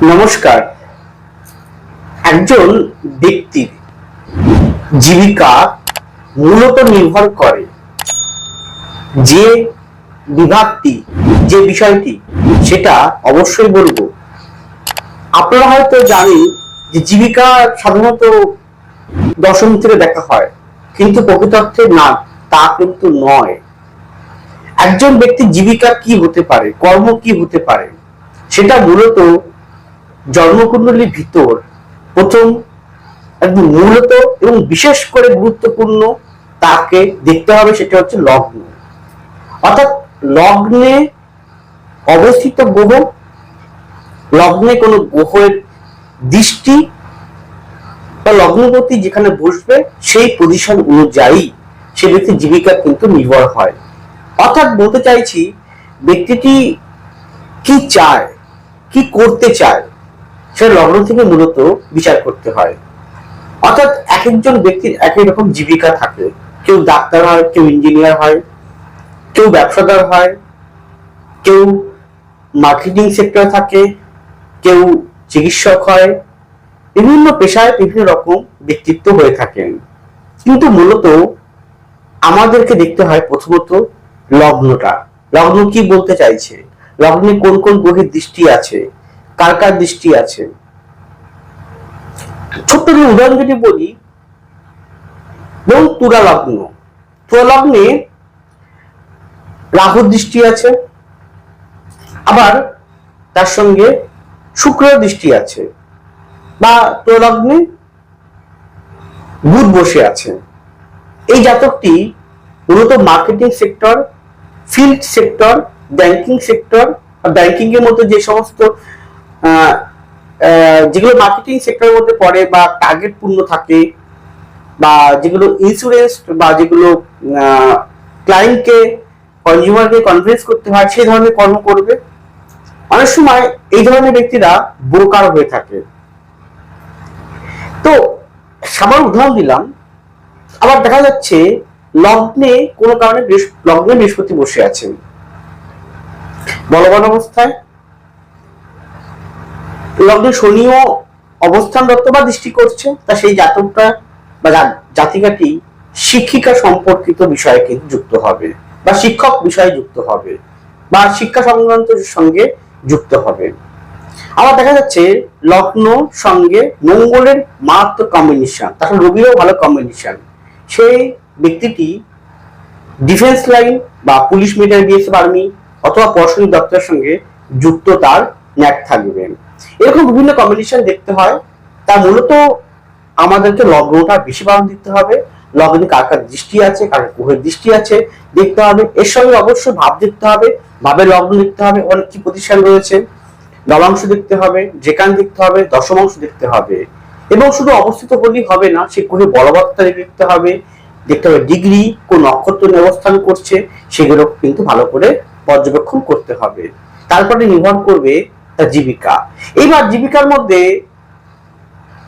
নমস্কার। একজন ব্যক্তির জীবিকা মূলত নির্ভর করে যে বিভাগটি, যে বিষয়টি, সেটা অবশ্যই বলবো। আপনারা হয়তো জানেন যে জীবিকা সাধারণত দশম থেকে দেখা হয়, কিন্তু প্রকৃতার্থে না, তা কিন্তু নয়। একজন ব্যক্তির জীবিকা কি হতে পারে, কর্ম কি হতে পারে, সেটা মূলত জন্মকুণ্ডলীর ভিতর প্রথম একদম মূলত এবং বিশেষ করে গুরুত্বপূর্ণ তাকে দেখতে হবে, সেটা হচ্ছে লগ্ন। অর্থাৎ লগ্নে অবস্থিত গ্রহ, লগ্নে কোনো গ্রহের দৃষ্টি বা লগ্নপতি যেখানে বসবে সেই পজিশন অনুযায়ী সে ব্যক্তির জীবিকা কিন্তু নির্ভর হয়। অর্থাৎ বলতে চাইছি, ব্যক্তিটি কি চায়, কি করতে চায়, সে লগ্ন থেকে মূলত বিচার করতে হয়। অর্থাৎ এক একজন ব্যক্তির একই রকম জীবিকা থাকে। কেউ ডাক্তার হয়, কেউ ইঞ্জিনিয়ার হয়, কেউ ব্যবসাদার হয়, কেউ মার্কেটিং সেক্টরে থাকে, কেউ চিকিৎসক হয়। বিভিন্ন পেশায় বিভিন্ন রকম ব্যক্তিত্ব হয়ে থাকেন। কিন্তু মূলত আমাদেরকে দেখতে হয় প্রথমত লগ্নটা। লগ্ন কি বলতে চাইছে, লগ্নে কোন কোন গ্রহের দৃষ্টি আছে, কার কার দৃষ্টি আছে। ছোট্ট উদাহরণ যদি বলি, ধরুন তুলা লগ্ন। তুলা লগ্নে রাহুর দৃষ্টি আছে, আবার তার সঙ্গে শুক্রের দৃষ্টি আছে, বা তুলা লগ্নে বুধ বসে আছে। এই জাতকটি মূলত marketing sector, field sector, banking sector, banking এর মধ্যে যে সমস্ত যেগুলো মার্কেটিং সেক্টরের মধ্যে পড়ে বা টার্গেট পূর্ণ থাকে, বা যেগুলো ইন্স্যুরেন্স বা যেগুলো ক্লায়েন্টকে, কনজিউমারকে কনভিন্স করতে হয়, সেই ধরনের কর্ম করবে। অনেক সময় এই ধরনের ব্যক্তিরা ব্রোকার হয়ে থাকে। তো সামান্য উদাহরণ দিলাম। আবার দেখা যাচ্ছে লগ্নে কোনো কারণে লগ্নে বৃহস্পতি বসে আছেন বলবান অবস্থায়, লগ্নে শনিও অবস্থানরত বা দৃষ্টি করছে, তা সেই জাতকটা বা জাতিকাটি শিক্ষিকা সম্পর্কিত বিষয়ে কিন্তু যুক্ত হবে, বা শিক্ষক বিষয়ে যুক্ত হবে, বা শিক্ষা সংক্রান্ত সঙ্গে যুক্ত হবে। আবার দেখা যাচ্ছে লগ্ন সঙ্গে মঙ্গলের মারাত্মক কম্বিনেশন, তাছাড়া রবিরও ভালো কম্বিনেশন। সেই ব্যক্তিটি ডিফেন্স লাইন বা পুলিশ, মিলিটারি, বিএসএফ, আর্মি অথবা প্রশাসনিক দপ্তরের সঙ্গে যুক্ত তার ন্যাক থাকবে। এরকম বিভিন্ন কম্বিনেশন দেখতে হয়। তা মূলত আমাদেরকে লগ্নটা বেশি প্রাধান্য দিতে হবে। লগ্নে কার কার দৃষ্টি আছে, কার গ্রহের দৃষ্টি আছে দেখতে হবে। এর সঙ্গে অবশ্যই ভাব দেখতে হবে, ভাবের লগ্ন দেখতে হবে, অনেক কি প্রতিষ্ঠান রয়েছে, নবাংশ দেখতে হবে, যেকান দেখতে হবে, দশমাংশ দেখতে হবে। এবং শুধু অবস্থিত হলেই হবে না, সে গ্রহে বলবত্তা দেখতে হবে, দেখতে হবে ডিগ্রি, কোন নক্ষত্র অবস্থান করছে, সেগুলো কিন্তু ভালো করে পর্যবেক্ষণ করতে হবে। তারপরে নির্ভর করবে তার জীবিকা। এইবার জীবিকার মধ্যে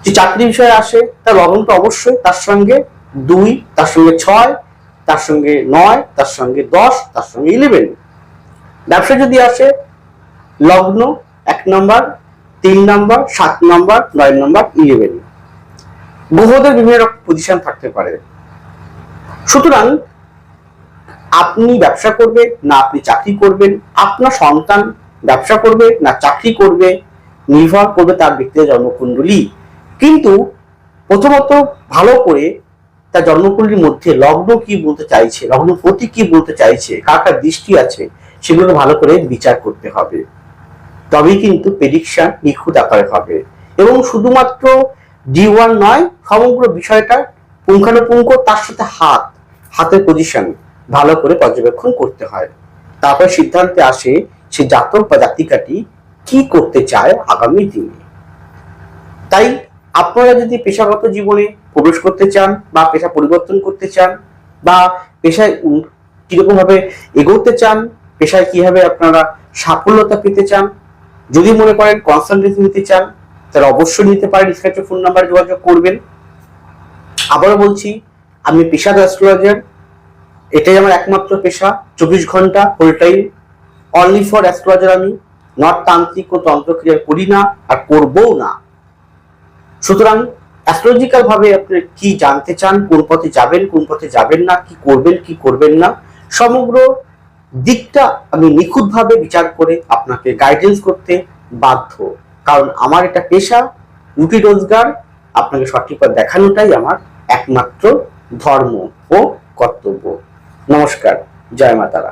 যে চাকরি বিষয়ে আসে, তার লগ্নটা অবশ্যই তার সঙ্গে 2, তার সঙ্গে 6, তার সঙ্গে 9, তার সঙ্গে 10, তার সঙ্গে 11। ব্যবসা যদি আসে, লগ্ন 1 নম্বর, 3 নম্বর, 7 নম্বর, 9 নম্বর, 11। গ্রহদের বিভিন্ন রকম পজিশন থাকতে পারে। সুতরাং আপনি ব্যবসা করবে না আপনি চাকরি করবেন, আপনার সন্তান ব্যবসা করবে না চাকরি করবে, নির্ভর করবে তার ব্যক্তিগত জন্মকুণ্ডলী। কিন্তু প্রথমত ভালো করে তার জন্মকুণ্ডলীর মধ্যে লগ্ন কি বলতে চাইছে, লগ্নপতি কি বলতে চাইছে, কার কার দৃষ্টি আছে, সেগুলো ভালো করে বিচার করতে হবে। তবেই কিন্তু প্রেডিকশন নিখুঁত আকারে হবে। এবং শুধুমাত্র D1 নয়, সমগ্র বিষয়টা পুঙ্খানুপুঙ্খ, তার সাথে হাতের পজিশন ভালো করে পর্যবেক্ষণ করতে হয়। তারপর সিদ্ধান্তে আসে সে জাতক বা জাতিকাটি কি করতে চায় আগামী দিনে। তাই আপনারা যদি পেশাগত জীবনে প্রবেশ করতে চান, বা পেশা পরিবর্তন করতে চান, বা পেশায় কিরকম ভাবে এগোতে চান, পেশায় কিভাবে আপনারা সাফল্যতা পেতে চান, যদি মনে করেন কনসালটেন্সি নিতে চান, তাহলে অবশ্যই নিতে পারেন। স্ক্রিনে ফোন নাম্বারে যোগাযোগ করবেন। আবারও বলছি, আমি পেশাদার অ্যাস্ট্রোলজার, এটাই আমার একমাত্র পেশা। 24 ঘন্টা full time only for astrologer আমি। নট তান্ত্রিক ও তন্ত্রক্রিয়া করি না, আর করবও না। সুতরাং অ্যাস্ট্রোলজিক্যাল ভাবে আপনি কি জানতে চান, কোন পথে যাবেন, কোন পথে যাবেন না, কি করবেন কি করবেন না, সমগ্র দিকটা আমি নিখুঁতভাবে বিচার করে আপনাকে গাইডেন্স করতে বাধ্য। কারণ আমার এটা পেশা, রুটি রোজগার, আপনাকে সঠিক পথ দেখানোটাই আমার একমাত্র ধর্ম ও কর্তব্য। নমস্কার, জয় মা তারা।